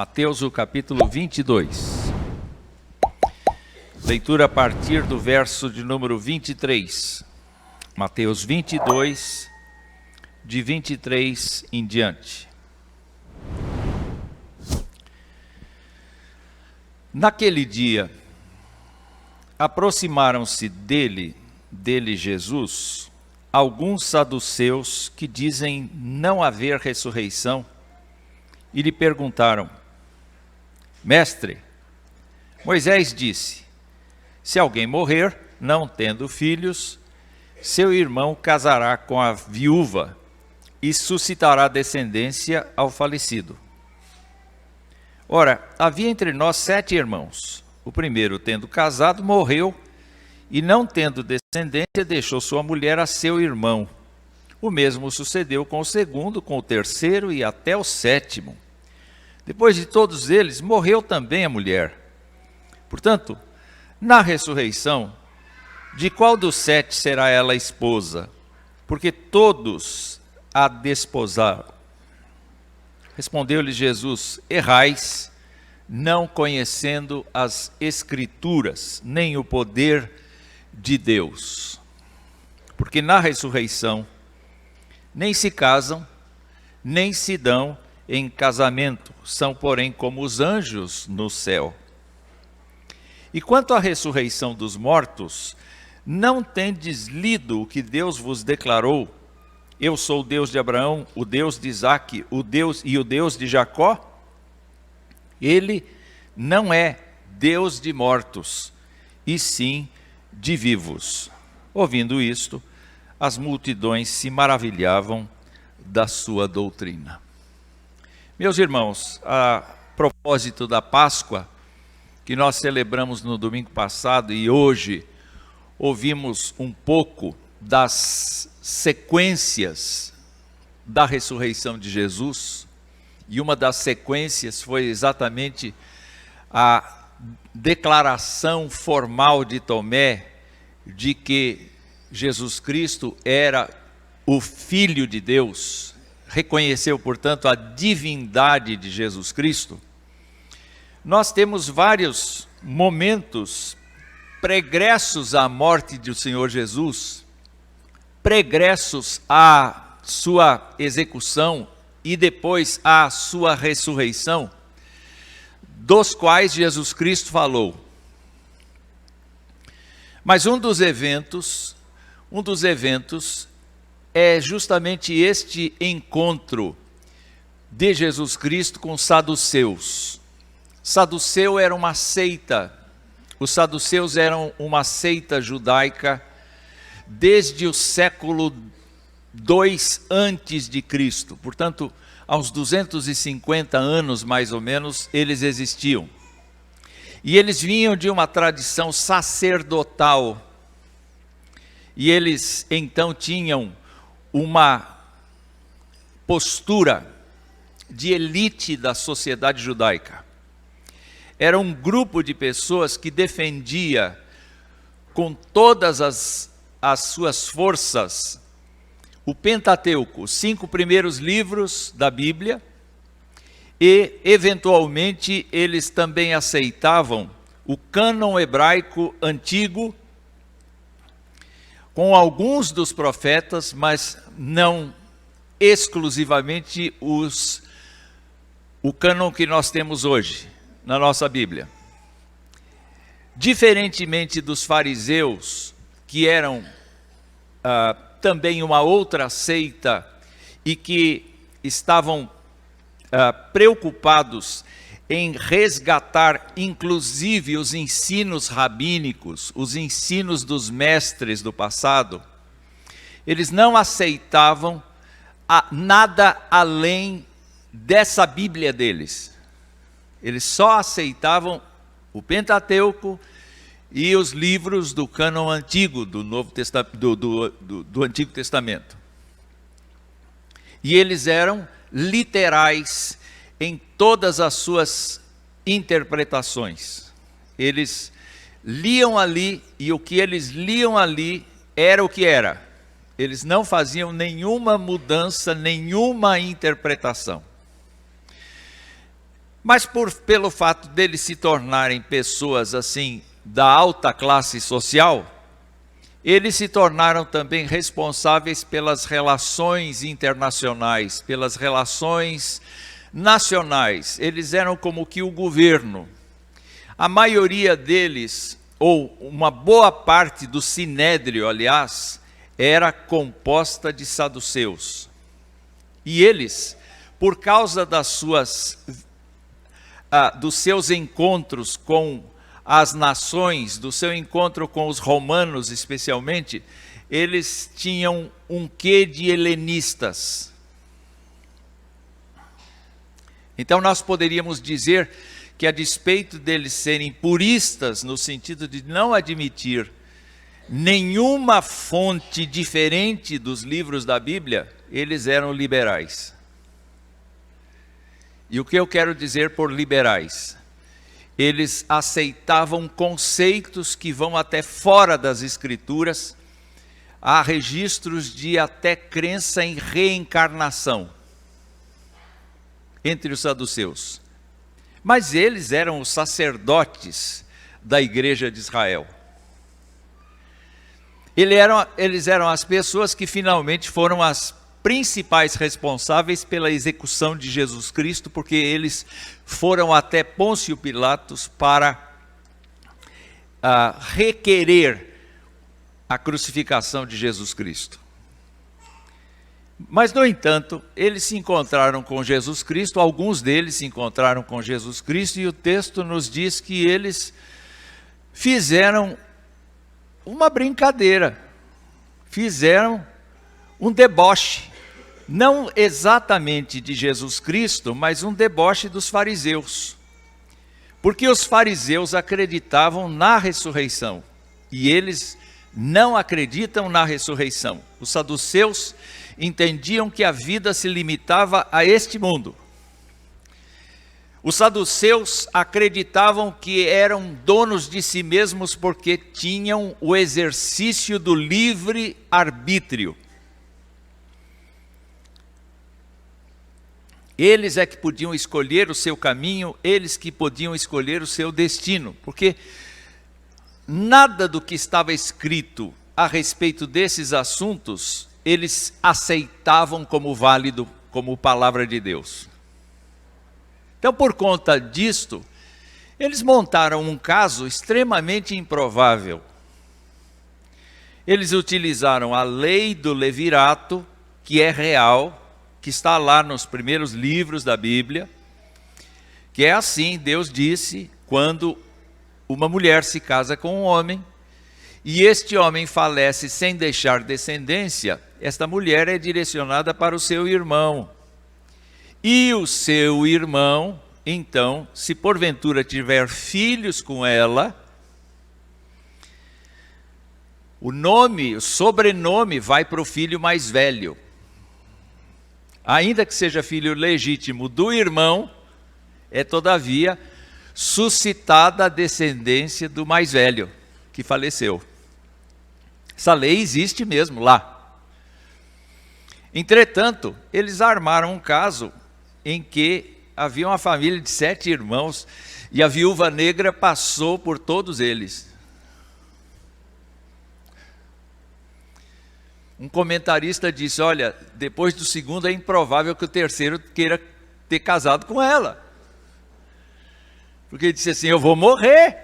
Mateus, o capítulo 22. Leitura a partir do verso de número 23. Mateus 22, de 23 em diante. Naquele dia, aproximaram-se dele Jesus, alguns saduceus que dizem não haver ressurreição, e lhe perguntaram: Mestre, Moisés disse, se alguém morrer, não tendo filhos, seu irmão casará com a viúva e suscitará descendência ao falecido. Ora, havia entre nós 7 irmãos. O primeiro, tendo casado, morreu, e não tendo descendência, deixou sua mulher a seu irmão. O mesmo sucedeu com o segundo, com o terceiro e até o 7º. Depois de todos eles, morreu também a mulher. Portanto, na ressurreição, de qual dos 7 será ela esposa? Porque todos a desposaram. Respondeu-lhe Jesus: errais, não conhecendo as Escrituras, nem o poder de Deus. Porque na ressurreição, nem se casam, nem se dão em casamento, são, porém, como os anjos no céu. E quanto à ressurreição dos mortos, não tendes lido o que Deus vos declarou? Eu sou o Deus de Abraão, o Deus de Isaque, o Deus de Jacó? Ele não é Deus de mortos, e sim de vivos. Ouvindo isto, as multidões se maravilhavam da sua doutrina. Meus irmãos, a propósito da Páscoa, que nós celebramos no domingo passado e hoje ouvimos um pouco das sequências da ressurreição de Jesus, e uma das sequências foi exatamente a declaração formal de Tomé de que Jesus Cristo era o Filho de Deus, reconheceu, portanto, a divindade de Jesus Cristo. Nós temos vários momentos pregressos à morte do Senhor Jesus, pregressos à sua execução e depois à sua ressurreição, dos quais Jesus Cristo falou. Mas um dos eventos é justamente este encontro de Jesus Cristo com os saduceus. Saduceu era uma seita. Os saduceus eram uma seita judaica desde o século II antes de Cristo. Portanto, há uns 250 anos mais ou menos eles existiam. E eles vinham de uma tradição sacerdotal. E eles então tinham uma postura de elite da sociedade judaica. Era um grupo de pessoas que defendia com todas as suas forças o Pentateuco, os 5 primeiros livros da Bíblia, e eventualmente eles também aceitavam o cânon hebraico antigo, com alguns dos profetas, mas não exclusivamente o cânon que nós temos hoje na nossa Bíblia. Diferentemente dos fariseus, que eram também uma outra seita e que estavam preocupados em resgatar inclusive os ensinos rabínicos, os ensinos dos mestres do passado, eles não aceitavam nada além dessa Bíblia deles. Eles só aceitavam o Pentateuco e os livros do cânon antigo do Antigo Testamento. E eles eram literais em todas as suas interpretações. Eles liam ali, e o que eles liam ali era o que era. Eles não faziam nenhuma mudança, nenhuma interpretação. Mas pelo fato deles se tornarem pessoas assim da alta classe social, eles se tornaram também responsáveis pelas relações internacionais, pelas relações nacionais. Eles eram como que o governo. A maioria deles, ou uma boa parte do sinédrio, aliás, era composta de saduceus. E eles, por causa dos seus encontros com as nações, do seu encontro com os romanos especialmente, eles tinham um quê de helenistas. Então nós poderíamos dizer que, a despeito deles serem puristas, no sentido de não admitir nenhuma fonte diferente dos livros da Bíblia, eles eram liberais. E o que eu quero dizer por liberais? Eles aceitavam conceitos que vão até fora das Escrituras. Há registros de até crença em reencarnação entre os saduceus. Mas eles eram os sacerdotes da igreja de Israel. Eles eram as pessoas que finalmente foram as principais responsáveis pela execução de Jesus Cristo, porque eles foram até Pôncio Pilatos para requerer a crucificação de Jesus Cristo. Mas, no entanto, eles se encontraram com Jesus Cristo, alguns deles se encontraram com Jesus Cristo, e o texto nos diz que eles fizeram uma brincadeira, fizeram um deboche, não exatamente de Jesus Cristo, mas um deboche dos fariseus. Porque os fariseus acreditavam na ressurreição, e eles não acreditam na ressurreição. Os saduceus entendiam que a vida se limitava a este mundo. Os saduceus acreditavam que eram donos de si mesmos porque tinham o exercício do livre arbítrio. Eles é que podiam escolher o seu caminho, eles que podiam escolher o seu destino, porque nada do que estava escrito a respeito desses assuntos eles aceitavam como válido, como palavra de Deus. Então, por conta disto, eles montaram um caso extremamente improvável. Eles utilizaram a lei do levirato, que é real, que está lá nos primeiros livros da Bíblia, que é assim: Deus disse, quando uma mulher se casa com um homem, e este homem falece sem deixar descendência, esta mulher é direcionada para o seu irmão. E o seu irmão, então, se porventura tiver filhos com ela, o sobrenome vai para o filho mais velho. Ainda que seja filho legítimo do irmão, é todavia suscitada a descendência do mais velho, que faleceu. Essa lei existe mesmo lá. Entretanto, eles armaram um caso em que havia uma família de 7 irmãos e a viúva negra passou por todos eles. Um comentarista disse: olha, depois do segundo é improvável que o terceiro queira ter casado com ela. Porque ele disse assim: eu vou morrer.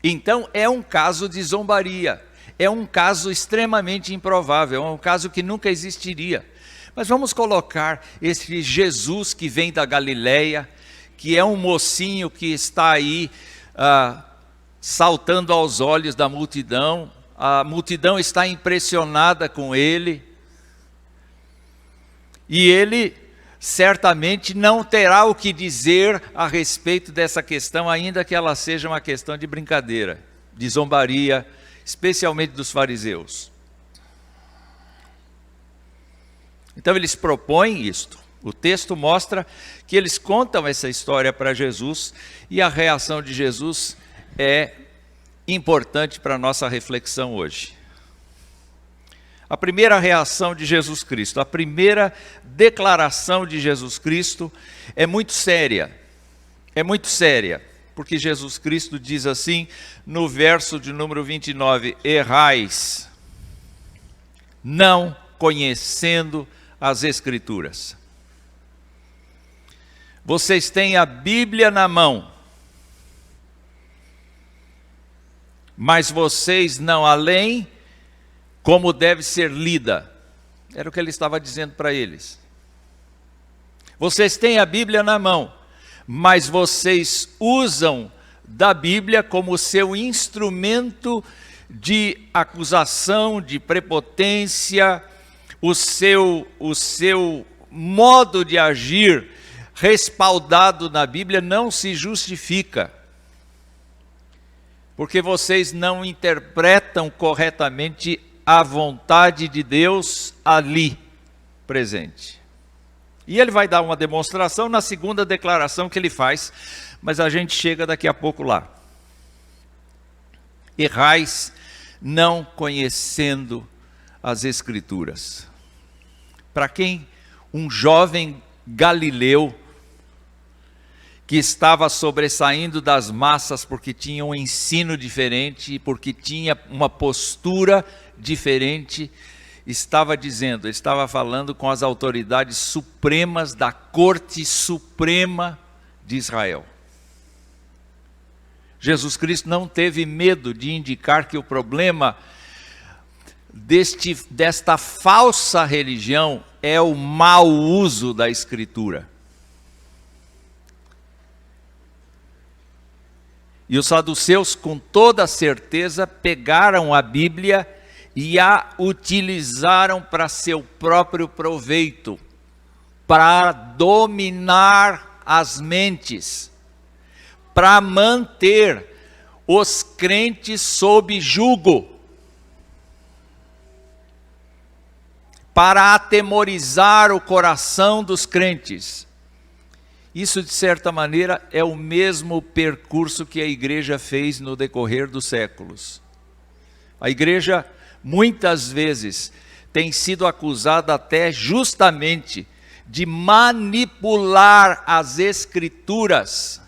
Então é um caso de zombaria. É um caso extremamente improvável, é um caso que nunca existiria. Mas vamos colocar esse Jesus que vem da Galileia, que é um mocinho que está aí saltando aos olhos da multidão. A multidão está impressionada com ele. E ele certamente não terá o que dizer a respeito dessa questão, ainda que ela seja uma questão de brincadeira, de zombaria, especialmente dos fariseus. Então eles propõem isto. O texto mostra que eles contam essa história para Jesus, e a reação de Jesus é importante para a nossa reflexão hoje. a primeira reação de Jesus Cristo, a primeira declaração de Jesus Cristo é muito séria. É muito séria, porque Jesus Cristo diz assim no verso de número 29, errais, não conhecendo as Escrituras. Vocês têm a Bíblia na mão, mas vocês não a leem como deve ser lida. Era o que ele estava dizendo para eles. Vocês têm a Bíblia na mão, mas vocês usam da Bíblia como seu instrumento de acusação, de prepotência, o seu modo de agir respaldado na Bíblia não se justifica, porque vocês não interpretam corretamente a vontade de Deus ali presente. E ele vai dar uma demonstração na segunda declaração que ele faz, mas a gente chega daqui a pouco lá. Errais não conhecendo as Escrituras. Para quem um jovem galileu que estava sobressaindo das massas porque tinha um ensino diferente, porque tinha uma postura diferente, estava falando com as autoridades supremas da Corte Suprema de Israel. Jesus Cristo não teve medo de indicar que o problema desta falsa religião é o mau uso da Escritura. E os saduceus, com toda certeza, pegaram a Bíblia e a utilizaram para seu próprio proveito, para dominar as mentes, para manter os crentes sob jugo, para atemorizar o coração dos crentes. Isso, de certa maneira, é o mesmo percurso que a igreja fez no decorrer dos séculos. A igreja, muitas vezes, tem sido acusada até justamente de manipular as Escrituras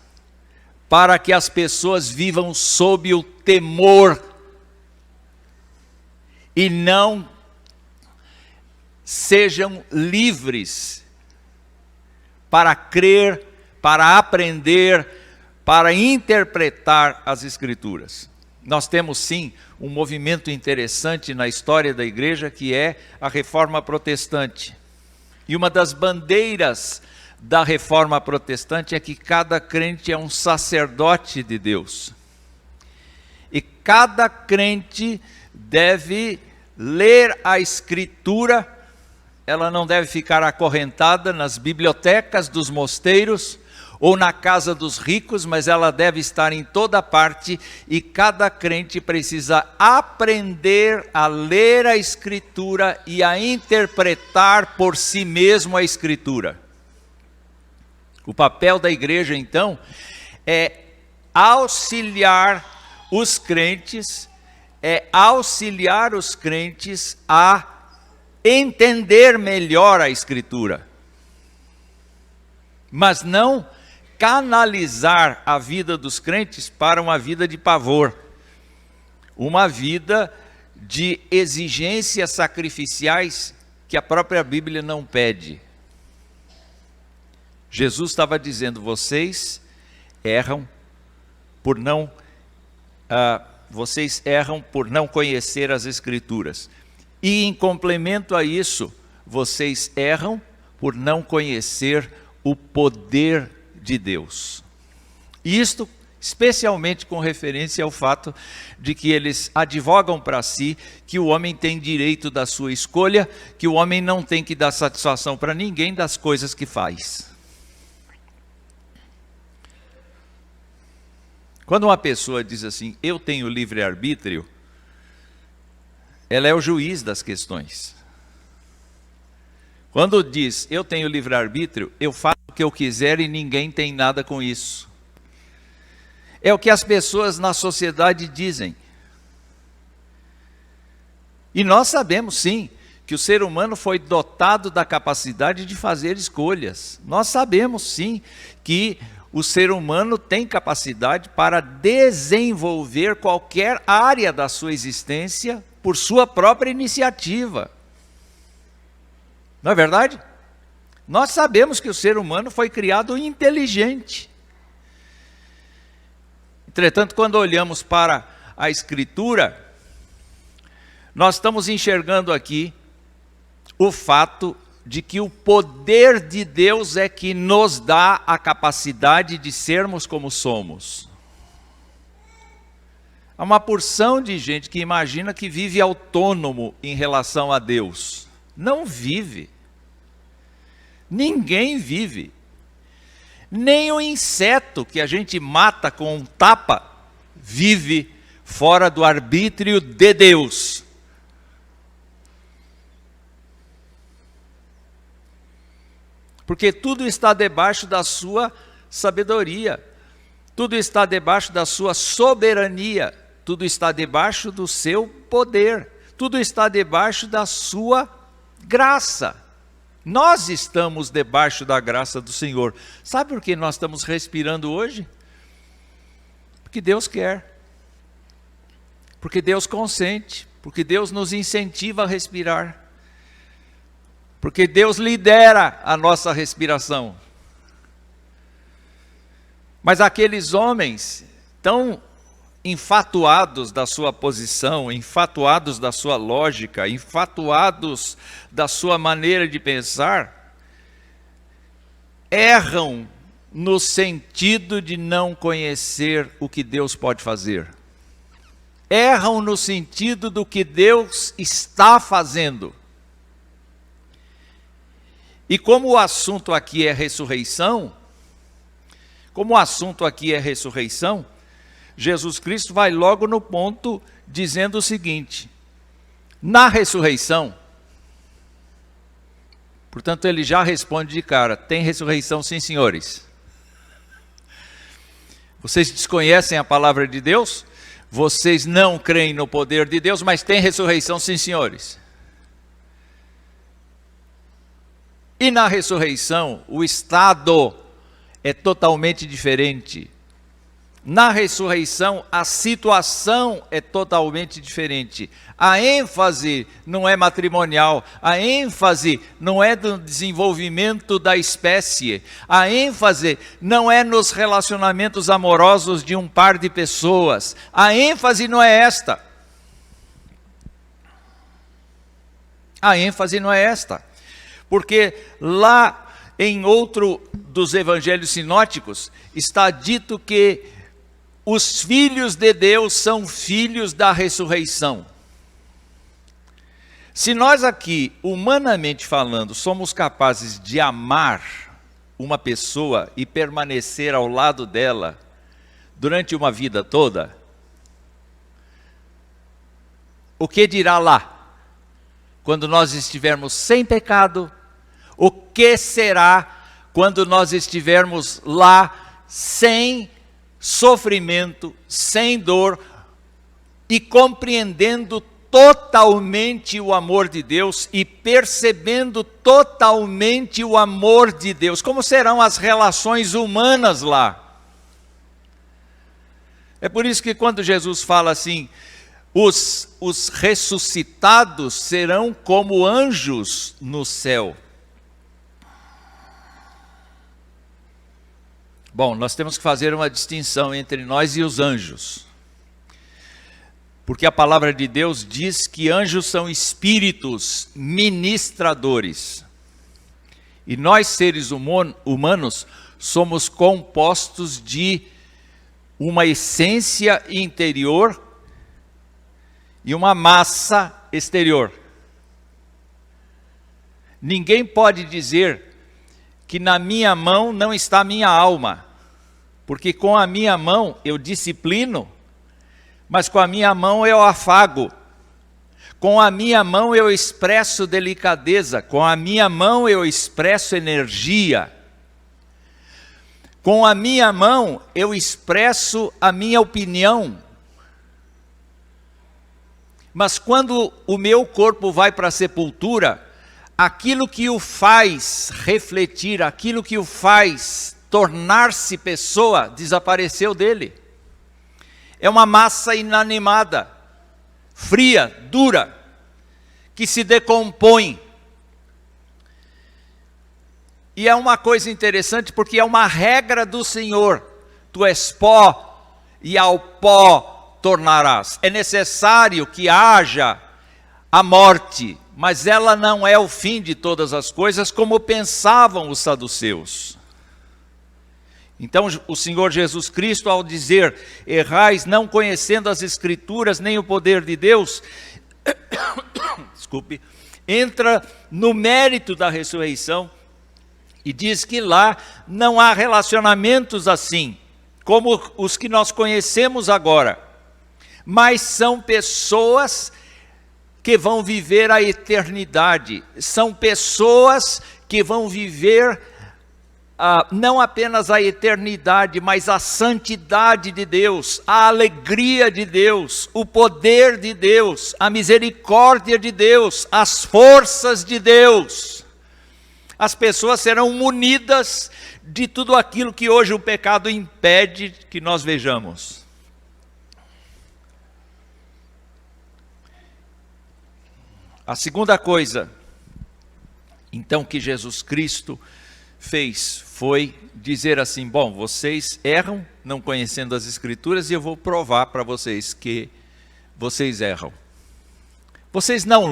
para que as pessoas vivam sob o temor e não sejam livres para crer, para aprender, para interpretar as Escrituras. Nós temos sim um movimento interessante na história da igreja que é a Reforma Protestante. E uma das bandeiras da Reforma Protestante é que cada crente é um sacerdote de Deus. E cada crente deve ler a Escritura. Ela não deve ficar acorrentada nas bibliotecas dos mosteiros ou na casa dos ricos, mas ela deve estar em toda parte, e cada crente precisa aprender a ler a Escritura e a interpretar por si mesmo a Escritura. O papel da igreja, então, é auxiliar os crentes a entender melhor a Escritura, mas não canalizar a vida dos crentes para uma vida de pavor, uma vida de exigências sacrificiais que a própria Bíblia não pede. Jesus estava dizendo: vocês erram por não conhecer as Escrituras. E em complemento a isso, vocês erram por não conhecer o poder de Deus. E isto especialmente com referência ao fato de que eles advogam para si que o homem tem direito da sua escolha, que o homem não tem que dar satisfação para ninguém das coisas que faz. Quando uma pessoa diz assim, eu tenho livre-arbítrio, ela é o juiz das questões. Quando diz, eu tenho livre-arbítrio, eu faço o que eu quiser e ninguém tem nada com isso. É o que as pessoas na sociedade dizem. E nós sabemos sim, que o ser humano foi dotado da capacidade de fazer escolhas. Nós sabemos sim, que o ser humano tem capacidade para desenvolver qualquer área da sua existência por sua própria iniciativa. Não é verdade? Nós sabemos que o ser humano foi criado inteligente. Entretanto, quando olhamos para a Escritura, nós estamos enxergando aqui o fato de que o poder de Deus é que nos dá a capacidade de sermos como somos. Há uma porção de gente que imagina que vive autônomo em relação a Deus. Não vive. Ninguém vive. Nem o inseto que a gente mata com um tapa vive fora do arbítrio de Deus. Porque tudo está debaixo da sua sabedoria, tudo está debaixo da sua soberania, tudo está debaixo do seu poder, tudo está debaixo da sua graça. Nós estamos debaixo da graça do Senhor. Sabe por que nós estamos respirando hoje? Porque Deus quer, porque Deus consente, porque Deus nos incentiva a respirar. Porque Deus lidera a nossa respiração. Mas aqueles homens tão enfatuados da sua posição, enfatuados da sua lógica, enfatuados da sua maneira de pensar, erram no sentido de não conhecer o que Deus pode fazer. Erram no sentido do que Deus está fazendo. E como o assunto aqui é ressurreição, Jesus Cristo vai logo no ponto dizendo o seguinte: na ressurreição, portanto ele já responde de cara, tem ressurreição sim, senhores. Vocês desconhecem a palavra de Deus, vocês não creem no poder de Deus, mas tem ressurreição sim, senhores. E na ressurreição, o estado é totalmente diferente. Na ressurreição, a situação é totalmente diferente. A ênfase não é matrimonial, a ênfase não é do desenvolvimento da espécie, a ênfase não é nos relacionamentos amorosos de um par de pessoas, a ênfase não é esta. A ênfase não é esta. Porque lá em outro dos evangelhos sinóticos está dito que os filhos de Deus são filhos da ressurreição. Se nós aqui, humanamente falando, somos capazes de amar uma pessoa e permanecer ao lado dela durante uma vida toda, o que dirá lá? Quando nós estivermos sem pecado, o que será quando nós estivermos lá sem sofrimento, sem dor e compreendendo totalmente o amor de Deus e percebendo totalmente o amor de Deus? Como serão as relações humanas lá? É por isso que quando Jesus fala assim, os ressuscitados serão como anjos no céu. Bom, nós temos que fazer uma distinção entre nós e os anjos. Porque a palavra de Deus diz que anjos são espíritos ministradores. E nós, seres humanos, somos compostos de uma essência interior e uma massa exterior. Ninguém pode dizer que na minha mão não está a minha alma, porque com a minha mão eu disciplino, mas com a minha mão eu afago, com a minha mão eu expresso delicadeza, com a minha mão eu expresso energia, com a minha mão eu expresso a minha opinião. Mas quando o meu corpo vai para a sepultura, aquilo que o faz refletir, aquilo que o faz tornar-se pessoa, desapareceu dele. É uma massa inanimada, fria, dura, que se decompõe. E é uma coisa interessante porque é uma regra do Senhor. Tu és pó e ao pó tornarás. É necessário que haja a morte, mas ela não é o fim de todas as coisas, como pensavam os saduceus. Então o Senhor Jesus Cristo, ao dizer, errais não conhecendo as Escrituras, nem o poder de Deus, desculpe, entra no mérito da ressurreição, e diz que lá não há relacionamentos assim, como os que nós conhecemos agora, mas são pessoas que vão viver a eternidade, são pessoas que vão viver não apenas a eternidade, mas a santidade de Deus, a alegria de Deus, o poder de Deus, a misericórdia de Deus, as forças de Deus. As pessoas serão munidas de tudo aquilo que hoje o pecado impede que nós vejamos. A segunda coisa, então, que Jesus Cristo fez foi dizer assim, bom, vocês erram não conhecendo as Escrituras e eu vou provar para vocês que vocês erram. Vocês não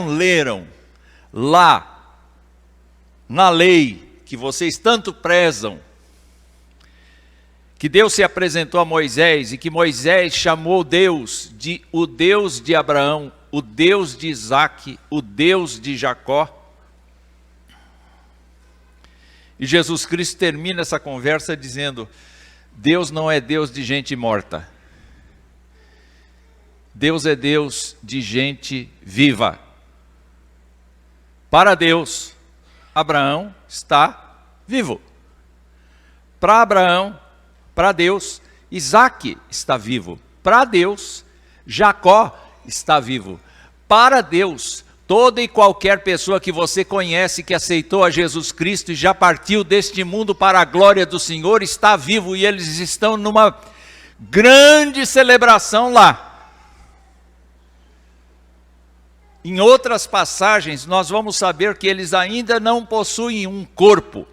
leram lá na lei que vocês tanto prezam, que Deus se apresentou a Moisés e que Moisés chamou Deus de o Deus de Abraão, o Deus de Isaque, o Deus de Jacó. E Jesus Cristo termina essa conversa dizendo, Deus não é Deus de gente morta. Deus é Deus de gente viva. Para Deus, Abraão está vivo. Para Abraão, para Deus, Isaque está vivo. Para Deus, Jacó está vivo. Para Deus, toda e qualquer pessoa que você conhece que aceitou a Jesus Cristo e já partiu deste mundo para a glória do Senhor está vivo e eles estão numa grande celebração lá. Em outras passagens, nós vamos saber que eles ainda não possuem um corpo.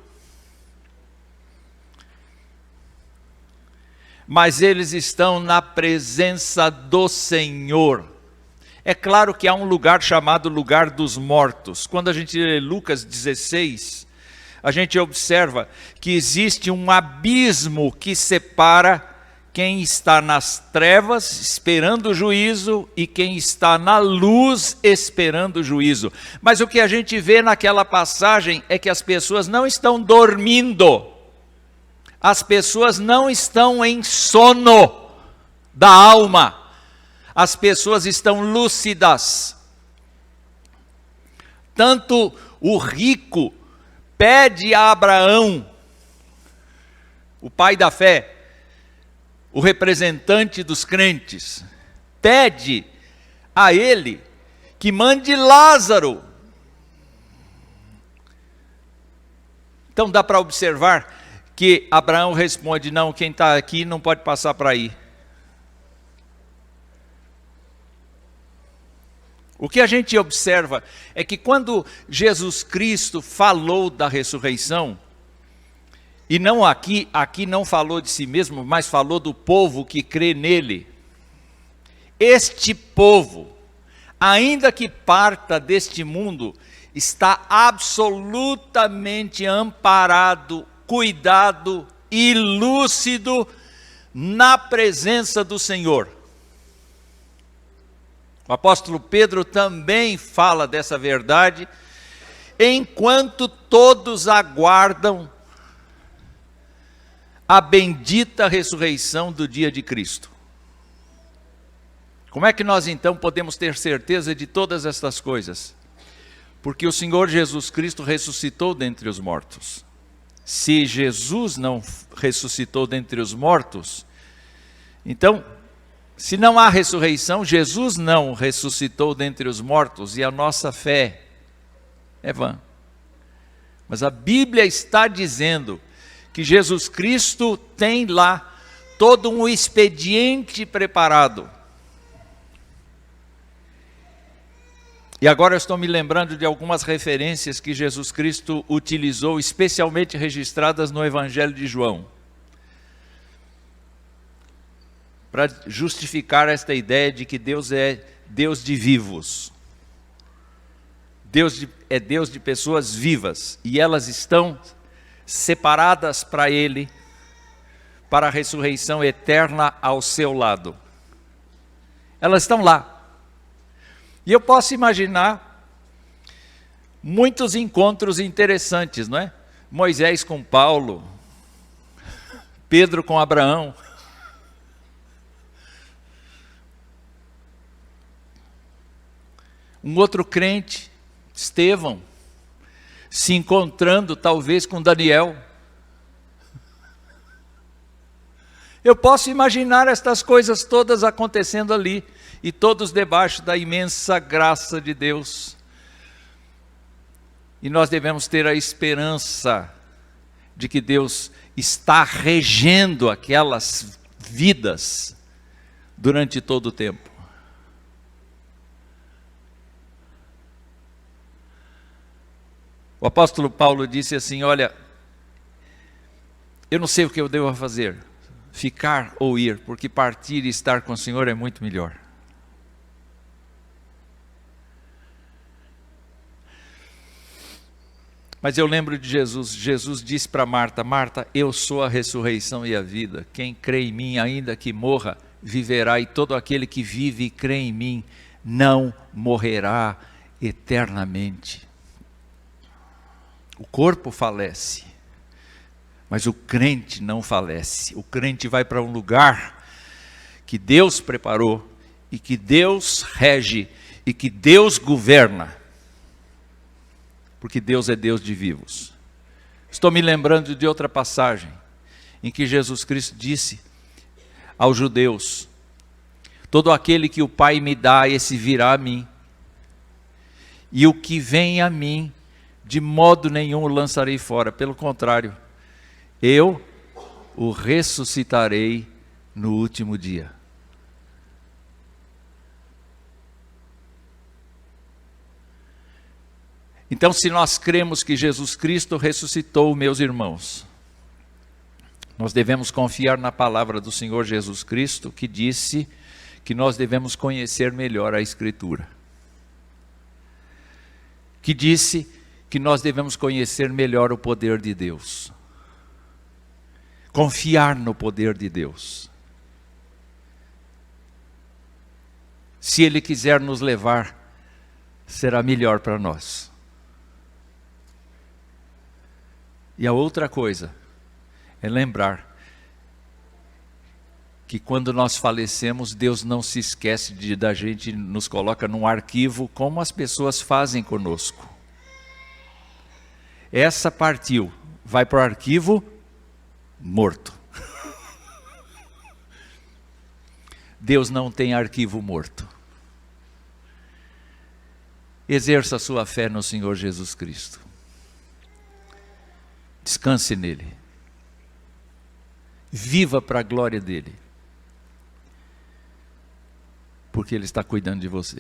Mas eles estão na presença do Senhor. É claro que há um lugar chamado lugar dos mortos. Quando a gente lê Lucas 16, a gente observa que existe um abismo que separa quem está nas trevas esperando o juízo e quem está na luz esperando o juízo. Mas o que a gente vê naquela passagem é que as pessoas não estão dormindo. As pessoas não estão em sono da alma. As pessoas estão lúcidas. Tanto o rico pede a Abraão, o pai da fé, o representante dos crentes, pede a ele que mande Lázaro. Então dá para observar que Abraão responde, não, quem está aqui não pode passar para aí. O que a gente observa é que quando Jesus Cristo falou da ressurreição, e não aqui não falou de si mesmo, mas falou do povo que crê nele. Este povo, ainda que parta deste mundo, está absolutamente amparado, cuidado e lúcido na presença do Senhor. O apóstolo Pedro também fala dessa verdade, enquanto todos aguardam a bendita ressurreição do dia de Cristo. Como é que nós então podemos ter certeza de todas estas coisas? Porque o Senhor Jesus Cristo ressuscitou dentre os mortos. Se Jesus não ressuscitou dentre os mortos, então Se não há ressurreição, Jesus não ressuscitou dentre os mortos e a nossa fé é vã. Mas a Bíblia está dizendo que Jesus Cristo tem lá todo um expediente preparado. E agora eu estou me lembrando de algumas referências que Jesus Cristo utilizou, especialmente registradas no Evangelho de João, para justificar esta ideia de que Deus é Deus de vivos. Deus é Deus de pessoas vivas, e elas estão separadas para Ele, para a ressurreição eterna ao seu lado. Elas estão lá. E eu posso imaginar muitos encontros interessantes, não é? Moisés com Paulo, Pedro com Abraão, um outro crente, Estevão, se encontrando talvez com Daniel. Eu posso imaginar estas coisas todas acontecendo ali, e todos debaixo da imensa graça de Deus. E nós devemos ter a esperança de que Deus está regendo aquelas vidas durante todo o tempo. O apóstolo Paulo disse assim: olha, eu não sei o que eu devo fazer, ficar ou ir, porque partir e estar com o Senhor é muito melhor. Mas eu lembro de Jesus. Jesus disse para Marta: Marta, eu sou a ressurreição e a vida. Quem crê em mim, ainda que morra, viverá. E todo aquele que vive e crê em mim, não morrerá eternamente. O corpo falece, mas o crente não falece. O crente vai para um lugar que Deus preparou, e que Deus rege, e que Deus governa. Porque Deus é Deus de vivos. Estou me lembrando de outra passagem, em que Jesus Cristo disse aos judeus: todo aquele que o Pai me dá, esse virá a mim. E o que vem a mim, de modo nenhum o lançarei fora. Pelo contrário, eu o ressuscitarei no último dia. Então, se nós cremos que Jesus Cristo ressuscitou, meus irmãos, nós devemos confiar na palavra do Senhor Jesus Cristo, que disse que nós devemos conhecer melhor a Escritura. Que disse que nós devemos conhecer melhor o poder de Deus. Confiar no poder de Deus. Se Ele quiser nos levar, será melhor para nós. E a outra coisa é lembrar que quando nós falecemos, Deus não se esquece da gente, nos coloca num arquivo, como as pessoas fazem conosco. Essa partiu, vai para o arquivo morto. Deus não tem arquivo morto. Exerça a sua fé no Senhor Jesus Cristo. Descanse nele. Viva para a glória dele. Porque ele está cuidando de você.